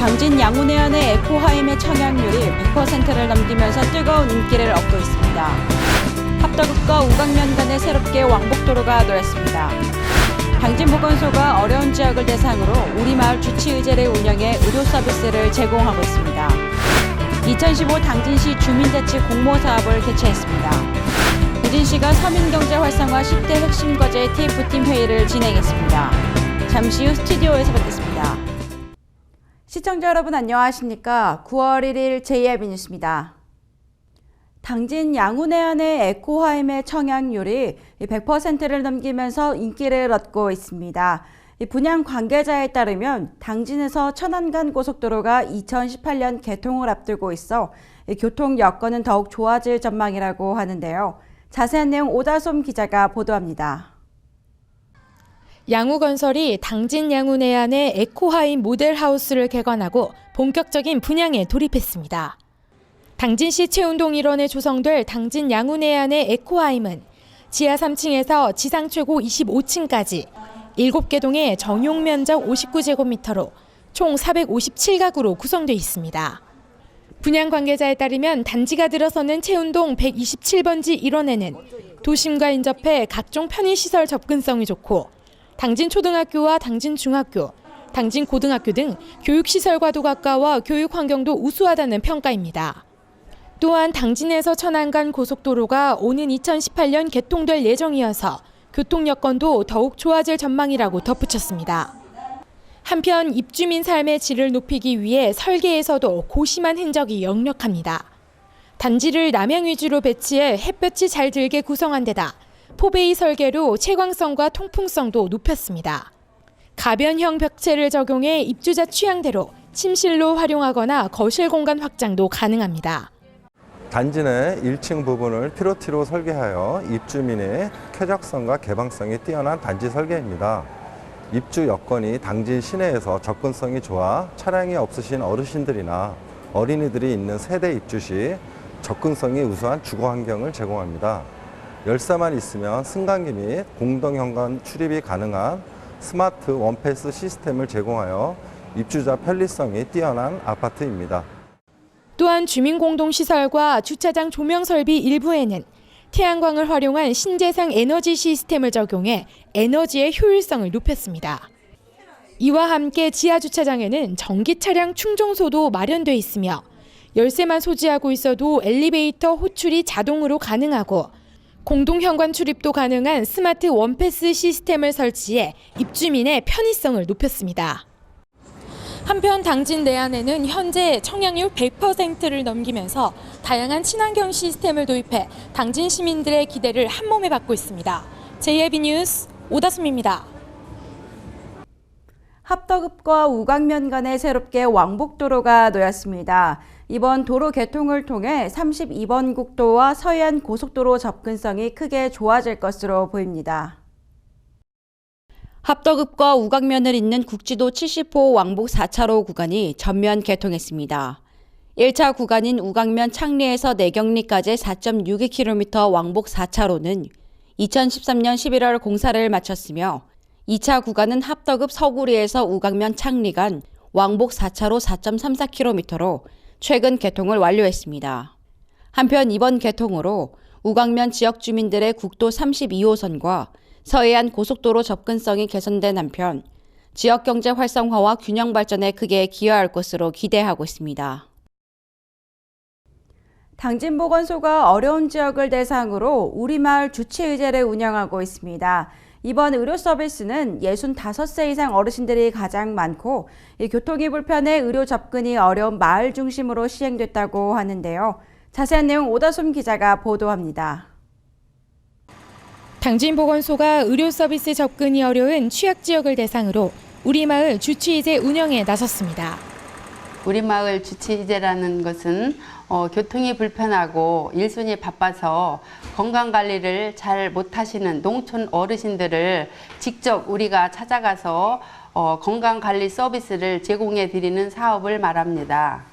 당진 양운해안의 에코하임의 청약률이 100%를 넘기면서 뜨거운 인기를 얻고 있습니다. 합덕읍과 우강면 간에 새롭게 왕복도로가 놓였습니다. 당진보건소가 어려운 지역을 대상으로 우리마을 주치의제를 운영해 의료 서비스를 제공하고 있습니다. 2015 당진시 주민자치 공모사업을 개최했습니다. 당진시가 서민경제 활성화 10대 핵심 과제 TF팀 회의를 진행했습니다. 잠시 후 스튜디오에서 뵙겠습니다. 시청자 여러분 안녕하십니까? 9월 1일 JIB 뉴스입니다. 당진 양운해안의 에코하임의 청약률이 100%를 넘기면서 인기를 얻고 있습니다. 분양 관계자에 따르면 당진에서 천안간 고속도로가 2018년 개통을 앞두고 있어 교통 여건은 더욱 좋아질 전망이라고 하는데요. 자세한 내용 오다솜 기자가 보도합니다. 양우건설이 당진 양운해안의 에코하임 모델하우스를 개관하고 본격적인 분양에 돌입했습니다. 당진시 채운동 일원에 조성될 당진 양운해안의 에코하임은 지하 3층에서 지상 최고 25층까지 7개 동의 정용 면적 59제곱미터로 총 457가구로 구성돼 있습니다. 분양 관계자에 따르면 단지가 들어서는 채운동 127번지 일원에는 도심과 인접해 각종 편의시설 접근성이 좋고 당진초등학교와 당진중학교, 당진고등학교 등 교육시설과도 가까워 교육 환경도 우수하다는 평가입니다. 또한 당진에서 천안간 고속도로가 오는 2018년 개통될 예정이어서 교통 여건도 더욱 좋아질 전망이라고 덧붙였습니다. 한편 입주민 삶의 질을 높이기 위해 설계에서도 고심한 흔적이 역력합니다. 단지를 남향 위주로 배치해 햇볕이 잘 들게 구성한 데다 포베이 설계로 채광성과 통풍성도 높였습니다. 가변형 벽체를 적용해 입주자 취향대로 침실로 활용하거나 거실 공간 확장도 가능합니다. 단지 내 1층 부분을 피로티로 설계하여 입주민의 쾌적성과 개방성이 뛰어난 단지 설계입니다. 입주 여건이 당진 시내에서 접근성이 좋아 차량이 없으신 어르신들이나 어린이들이 있는 세대 입주 시 접근성이 우수한 주거 환경을 제공합니다. 열쇠만 있으면 승강기 및 공동현관 출입이 가능한 스마트 원패스 시스템을 제공하여 입주자 편리성이 뛰어난 아파트입니다. 또한 주민공동시설과 주차장 조명 설비 일부에는 태양광을 활용한 신재생 에너지 시스템을 적용해 에너지의 효율성을 높였습니다. 이와 함께 지하 주차장에는 전기 차량 충전소도 마련돼 있으며 열쇠만 소지하고 있어도 엘리베이터 호출이 자동으로 가능하고 공동현관 출입도 가능한 스마트 원패스 시스템을 설치해 입주민의 편의성을 높였습니다. 한편 당진 내안에는 현재 청약률 100%를 넘기면서 다양한 친환경 시스템을 도입해 당진 시민들의 기대를 한몸에 받고 있습니다. JIB 뉴스 오다솜입니다. 합덕읍과 우강면 간에 새롭게 왕복도로가 놓였습니다. 이번 도로 개통을 통해 32번 국도와 서해안 고속도로 접근성이 크게 좋아질 것으로 보입니다. 합덕읍과 우강면을 잇는 국지도 70호 왕복 4차로 구간이 전면 개통했습니다. 1차 구간인 우강면 창리에서 내경리까지 4.62km 왕복 4차로는 2013년 11월 공사를 마쳤으며 2차 구간은 합덕읍 서구리에서 우강면 창리 간 왕복 4차로 4.34km로 최근 개통을 완료했습니다. 한편 이번 개통으로 우강면 지역 주민들의 국도 32호선과 서해안 고속도로 접근성이 개선된 한편 지역 경제 활성화와 균형 발전에 크게 기여할 것으로 기대하고 있습니다. 당진보건소가 어려운 지역을 대상으로 우리마을 주치의제를 운영하고 있습니다. 이번 의료 서비스는 65세 이상 어르신들이 가장 많고 교통이 불편해 의료 접근이 어려운 마을 중심으로 시행됐다고 하는데요. 자세한 내용 오다솜 기자가 보도합니다. 당진보건소가 의료 서비스 접근이 어려운 취약 지역을 대상으로 우리마을 주치의제 운영에 나섰습니다. 우리마을 주치의제라는 것은 교통이 불편하고 일손이 바빠서 건강관리를 잘 못하시는 농촌 어르신들을 직접 우리가 찾아가서 건강관리 서비스를 제공해 드리는 사업을 말합니다.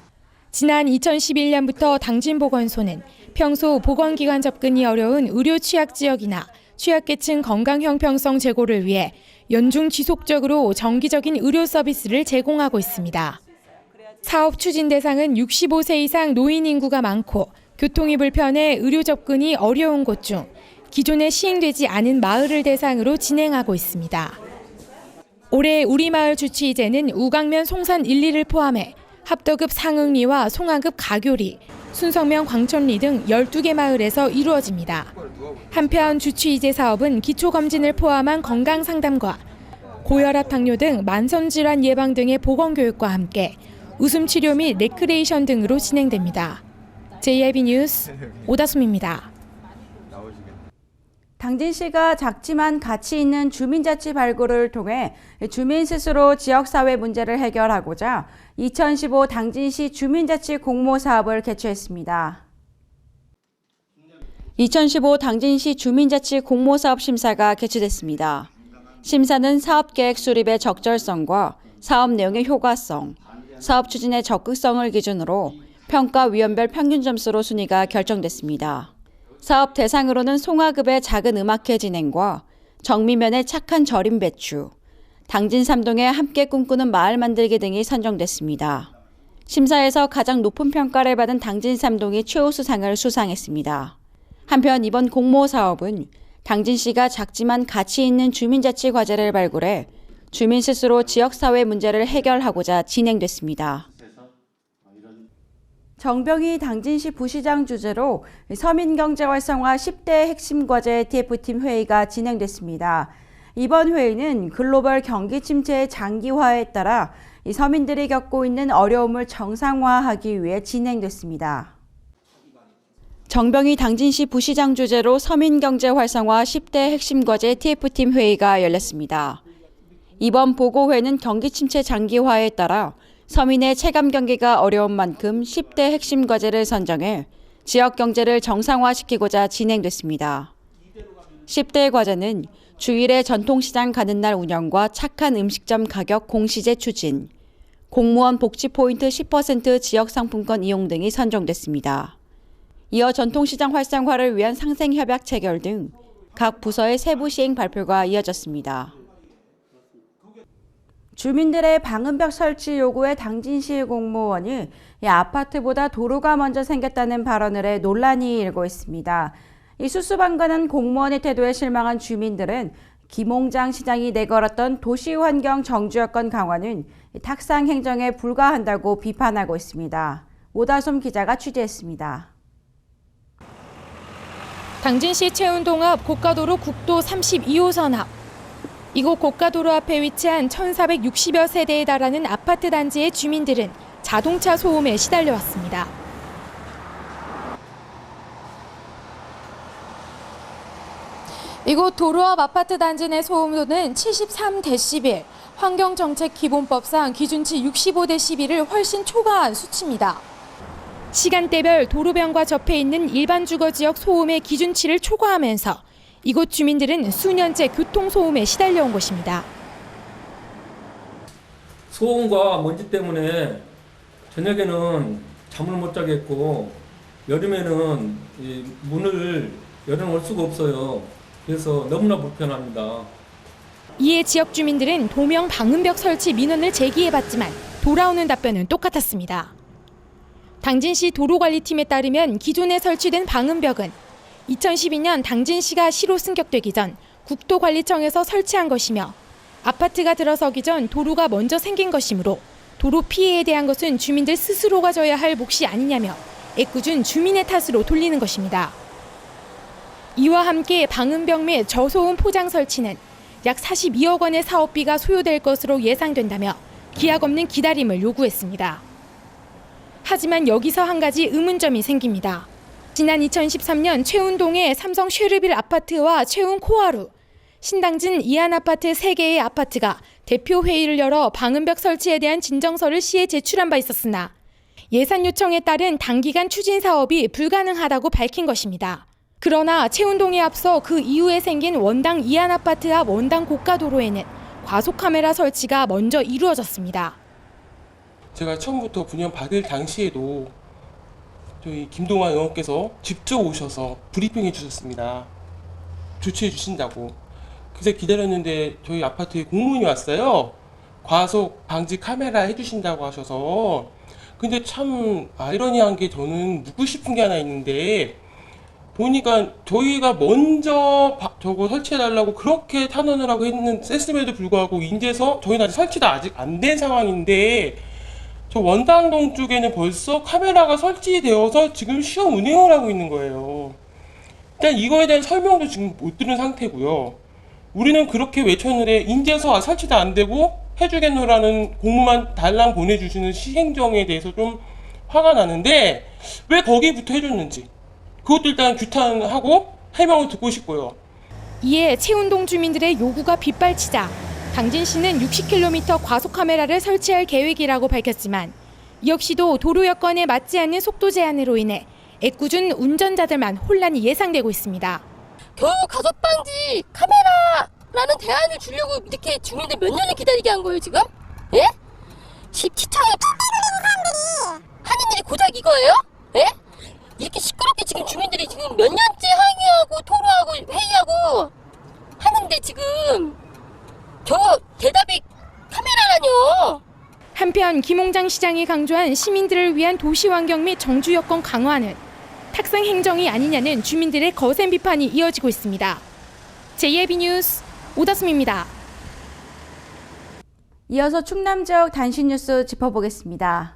지난 2011년부터 당진보건소는 평소 보건기관 접근이 어려운 의료 취약 지역이나 취약계층 건강 형평성 제고를 위해 연중 지속적으로 정기적인 의료 서비스를 제공하고 있습니다. 사업 추진 대상은 65세 이상 노인 인구가 많고 교통이 불편해 의료 접근이 어려운 곳 중 기존에 시행되지 않은 마을을 대상으로 진행하고 있습니다. 올해 우리마을 주치의제는 우강면 송산 1, 2를 포함해 합덕읍 상흥리와 송하급 가교리, 순성면 광천리 등 12개 마을에서 이루어집니다. 한편 주치의제 사업은 기초검진을 포함한 건강상담과 고혈압, 당뇨 등 만성질환 예방 등의 보건교육과 함께 웃음치료 및 레크레이션 등으로 진행됩니다. JIB 뉴스 오다솜입니다. 당진시가 작지만 가치 있는 주민자치 발굴을 통해 주민 스스로 지역사회 문제를 해결하고자 2015 당진시 주민자치 공모 사업을 개최했습니다. 2015 당진시 주민자치 공모 사업 심사가 개최됐습니다. 심사는 사업계획 수립의 적절성과 사업 내용의 효과성, 사업 추진의 적극성을 기준으로 평가위원별 평균 점수로 순위가 결정됐습니다. 사업 대상으로는 송하급의 작은 음악회 진행과 정미면의 착한 절임 배추, 당진 3동의 함께 꿈꾸는 마을 만들기 등이 선정됐습니다. 심사에서 가장 높은 평가를 받은 당진 3동이 최우수상을 수상했습니다. 한편 이번 공모 사업은 당진시가 작지만 가치 있는 주민자치 과제를 발굴해 주민 스스로 지역사회 문제를 해결하고자 진행됐습니다. 정병희 당진시 부시장 주재로 서민경제활성화 10대 핵심 과제 TF팀 회의가 진행됐습니다. 이번 회의는 글로벌 경기 침체의 장기화에 따라 서민들이 겪고 있는 어려움을 정상화하기 위해 진행됐습니다. 정병희 당진시 부시장 주재로 서민경제활성화 10대 핵심 과제 TF팀 회의가 열렸습니다. 이번 보고회는 경기 침체 장기화에 따라 서민의 체감 경기가 어려운 만큼 10대 핵심 과제를 선정해 지역 경제를 정상화시키고자 진행됐습니다. 10대 과제는 주일에 전통시장 가는 날 운영과 착한 음식점 가격 공시제 추진, 공무원 복지 포인트 10% 지역 상품권 이용 등이 선정됐습니다. 이어 전통시장 활성화를 위한 상생협약 체결 등 각 부서의 세부 시행 발표가 이어졌습니다. 주민들의 방음벽 설치 요구에 당진시 공무원이 아파트보다 도로가 먼저 생겼다는 발언을 해 논란이 일고 있습니다. 이 수수방관한 공무원의 태도에 실망한 주민들은 김홍장 시장이 내걸었던 도시환경 정주여건 강화는 탁상 행정에 불과한다고 비판하고 있습니다. 오다솜 기자가 취재했습니다. 당진시 채운동 앞 고가도로 국도 32호선 앞. 이곳 고가도로 앞에 위치한 1,460여 세대에 달하는 아파트 단지의 주민들은 자동차 소음에 시달려왔습니다. 이곳 도로 앞 아파트 단지 내 소음도는 73데시벨, 환경정책기본법상 기준치 65데시벨을 훨씬 초과한 수치입니다. 시간대별 도로변과 접해 있는 일반 주거지역 소음의 기준치를 초과하면서 이곳 주민들은 수년째 교통소음에 시달려온 것입니다. 소음과 먼지 때문에 저녁에는 잠을 못 자겠고 여름에는 문을 열어놓을 수가 없어요. 그래서 너무나 불편합니다. 이에 지역 주민들은 도명 방음벽 설치 민원을 제기해봤지만 돌아오는 답변은 똑같았습니다. 당진시 도로관리팀에 따르면 기존에 설치된 방음벽은 2012년 당진시가 시로 승격되기 전 국토관리청에서 설치한 것이며 아파트가 들어서기 전 도로가 먼저 생긴 것이므로 도로 피해에 대한 것은 주민들 스스로가 져야 할 몫이 아니냐며 애꿎은 주민의 탓으로 돌리는 것입니다. 이와 함께 방음벽 및 저소음 포장 설치는 약 42억 원의 사업비가 소요될 것으로 예상된다며 기약 없는 기다림을 요구했습니다. 하지만 여기서 한 가지 의문점이 생깁니다. 지난 2013년 채운동의 삼성 쉐르빌 아파트와 채운 코하루, 신당진 이안 아파트 3개의 아파트가 대표 회의를 열어 방음벽 설치에 대한 진정서를 시에 제출한 바 있었으나 예산 요청에 따른 단기간 추진 사업이 불가능하다고 밝힌 것입니다. 그러나 채운동에 앞서 그 이후에 생긴 원당 이안 아파트 앞 원당 고가도로에는 과속 카메라 설치가 먼저 이루어졌습니다. 제가 처음부터 분양 받을 당시에도 저희 김동환 의원께서 직접 오셔서 브리핑해 주셨습니다. 조치해 주신다고. 그래서 기다렸는데 저희 아파트에 공무원이 왔어요. 과속 방지 카메라 해주신다고 하셔서, 근데 참 아이러니한 게 저는 묻고 싶은 게 하나 있는데, 보니까 저희가 먼저 저거 설치해달라고 그렇게 탄원을 하고 했음에도 불구하고 인제서 저희는 설치도 아직 안 된 상황인데, 저 원당동 쪽에는 벌써 카메라가 설치되어서 지금 시험 운행을 하고 있는 거예요. 일단 이거에 대한 설명도 지금 못 들은 상태고요. 우리는 그렇게 외쳤는데 인제서 설치도 안 되고 해주겠노라는 공문만 달랑 보내주시는 시행정에 대해서 좀 화가 나는데, 왜 거기부터 해줬는지 그것도 일단 규탄하고 해명을 듣고 싶고요. 이에 채운동 주민들의 요구가 빗발치자 당진시는 60km 과속 카메라를 설치할 계획이라고 밝혔지만, 이 역시도 도로 여건에 맞지 않는 속도 제한으로 인해 애꿎은 운전자들만 혼란이 예상되고 있습니다. 겨우 가속 방지 카메라라는 대안을 주려고 이렇게 주민들 몇 년을 기다리게 한 거예요 지금? 예? 시청에 하는 일이 고작 이거예요? 예? 이렇게 시끄럽게 지금 주민들이 지금 몇 년째 항의하고 토로하고 회의하고 하는데 지금 저 대답이 카메라라뇨. 한편 김홍장 시장이 강조한 시민들을 위한 도시 환경 및 정주 여건 강화는 탁상 행정이 아니냐는 주민들의 거센 비판이 이어지고 있습니다. JAB 뉴스 오다솜입니다. 이어서 충남 지역 단신 뉴스 짚어보겠습니다.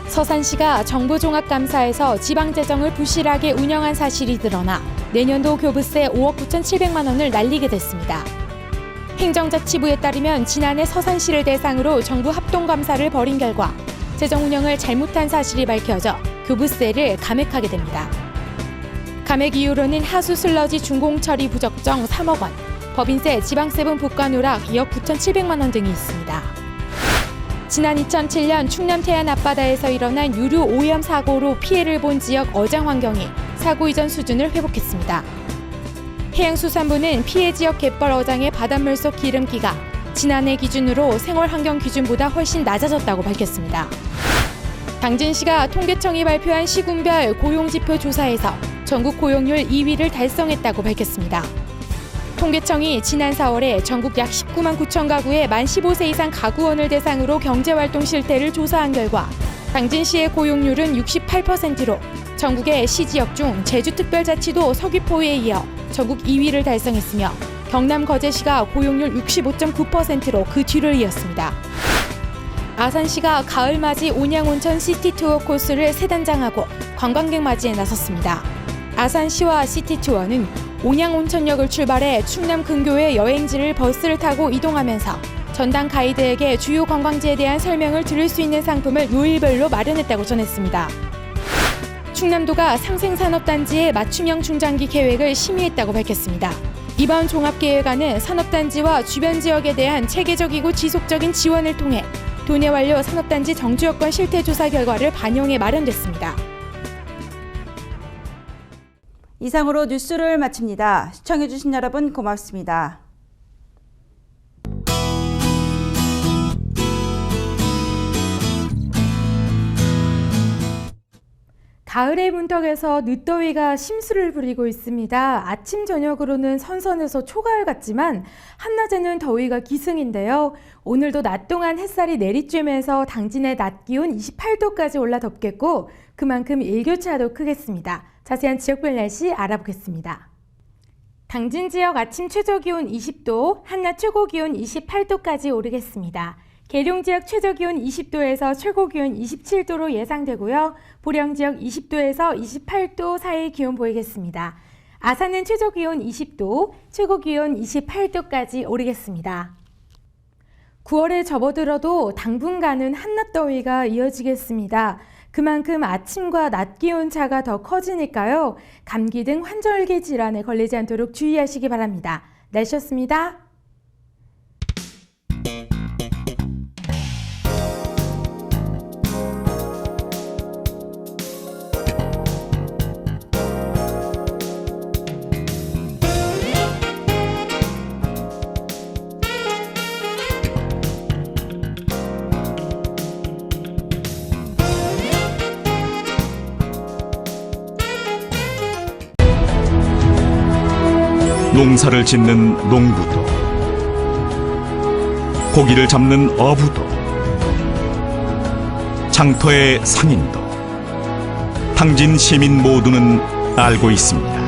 서산시가 정부종합감사에서 지방재정을 부실하게 운영한 사실이 드러나 내년도 교부세 5억 9,700만 원을 날리게 됐습니다. 행정자치부에 따르면 지난해 서산시를 대상으로 정부 합동감사를 벌인 결과 재정 운영을 잘못한 사실이 밝혀져 교부세를 감액하게 됩니다. 감액 이유로는 하수 슬러지 준공처리 부적정 3억 원, 법인세, 지방세분 부과 누락 2억 9,700만 원 등이 있습니다. 지난 2007년 충남 태안 앞바다에서 일어난 유류 오염 사고로 피해를 본 지역 어장 환경이 사고 이전 수준을 회복했습니다. 해양수산부는 피해 지역 갯벌 어장의 바닷물 속 기름기가 지난해 기준으로 생활환경 기준보다 훨씬 낮아졌다고 밝혔습니다. 당진시가 통계청이 발표한 시군별 고용지표 조사에서 전국 고용률 2위를 달성했다고 밝혔습니다. 통계청이 지난 4월에 전국 약 19만 9천 가구의 만 15세 이상 가구원을 대상으로 경제활동 실태를 조사한 결과 당진시의 고용률은 68%로 전국의 시지역 중 제주특별자치도 서귀포에 이어 전국 2위를 달성했으며 경남 거제시가 고용률 65.9%로 그 뒤를 이었습니다. 아산시가 가을맞이 온양온천 시티투어 코스를 세 단장하고 관광객 맞이에 나섰습니다. 아산시와 시티투어는 온양온천역을 출발해 충남 근교의 여행지를 버스를 타고 이동하면서 전담 가이드에게 주요 관광지에 대한 설명을 들을 수 있는 상품을 요일별로 마련했다고 전했습니다. 충남도가 상생산업단지의 맞춤형 중장기 계획을 심의했다고 밝혔습니다. 이번 종합계획안은 산업단지와 주변 지역에 대한 체계적이고 지속적인 지원을 통해 도내 완료 산업단지 정주여건 실태조사 결과를 반영해 마련됐습니다. 이상으로 뉴스를 마칩니다. 시청해주신 여러분 고맙습니다. 가을의 문턱에서 늦더위가 심수를 부리고 있습니다. 아침 저녁으로는 선선해서 초가을 같지만 한낮에는 더위가 기승인데요. 오늘도 낮 동안 햇살이 내리쬐면서 당진의 낮 기온 28도까지 올라 덥겠고 그만큼 일교차도 크겠습니다. 자세한 지역별 날씨 알아보겠습니다. 당진 지역 아침 최저기온 20도, 한낮 최고기온 28도까지 오르겠습니다. 계룡 지역 최저기온 20도에서 최고기온 27도로 예상되고요. 보령 지역 20도에서 28도 사이 기온 보이겠습니다. 아산은 최저기온 20도, 최고기온 28도까지 오르겠습니다. 9월에 접어들어도 당분간은 한낮 더위가 이어지겠습니다. 그만큼 아침과 낮 기온 차가 더 커지니까요. 감기 등 환절기 질환에 걸리지 않도록 주의하시기 바랍니다. 날씨였습니다. 농사를 짓는 농부도 고기를 잡는 어부도, 장터의 상인도, 당진 시민 모두는 알고 있습니다.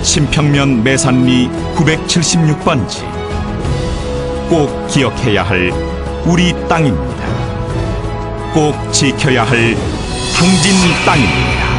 신평면 매산리 976번지, 꼭 기억해야 할 우리 땅입니다. 꼭 지켜야 할 당진 땅입니다.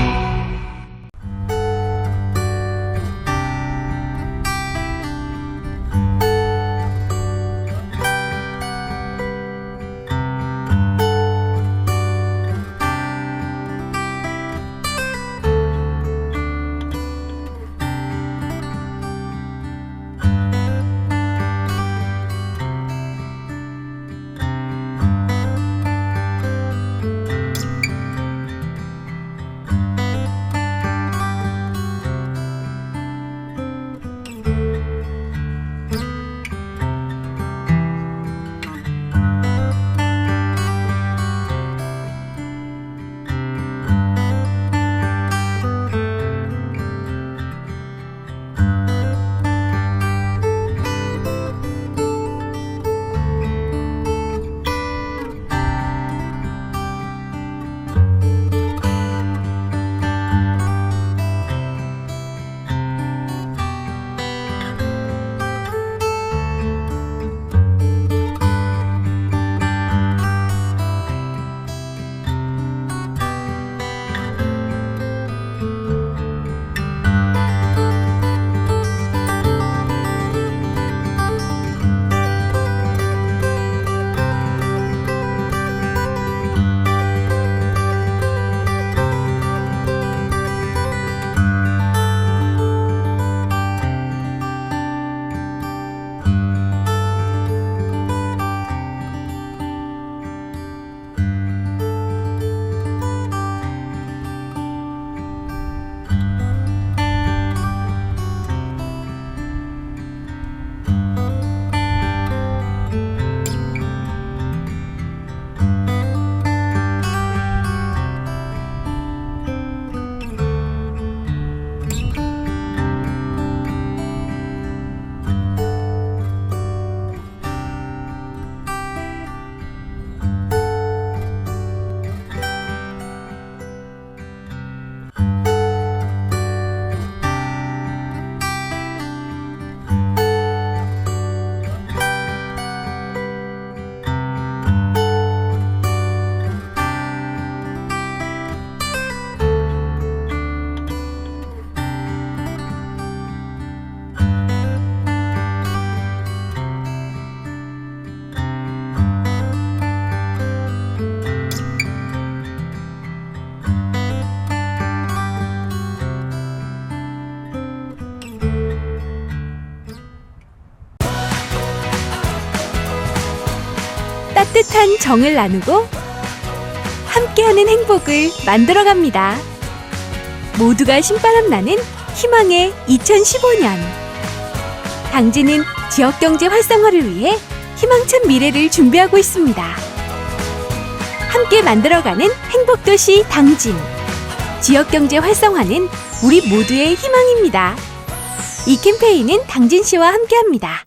따뜻한 정을 나누고 함께하는 행복을 만들어갑니다. 모두가 신바람 나는 희망의 2015년. 당진은 지역경제 활성화를 위해 희망찬 미래를 준비하고 있습니다. 함께 만들어가는 행복도시 당진. 지역경제 활성화는 우리 모두의 희망입니다. 이 캠페인은 당진시와 함께합니다.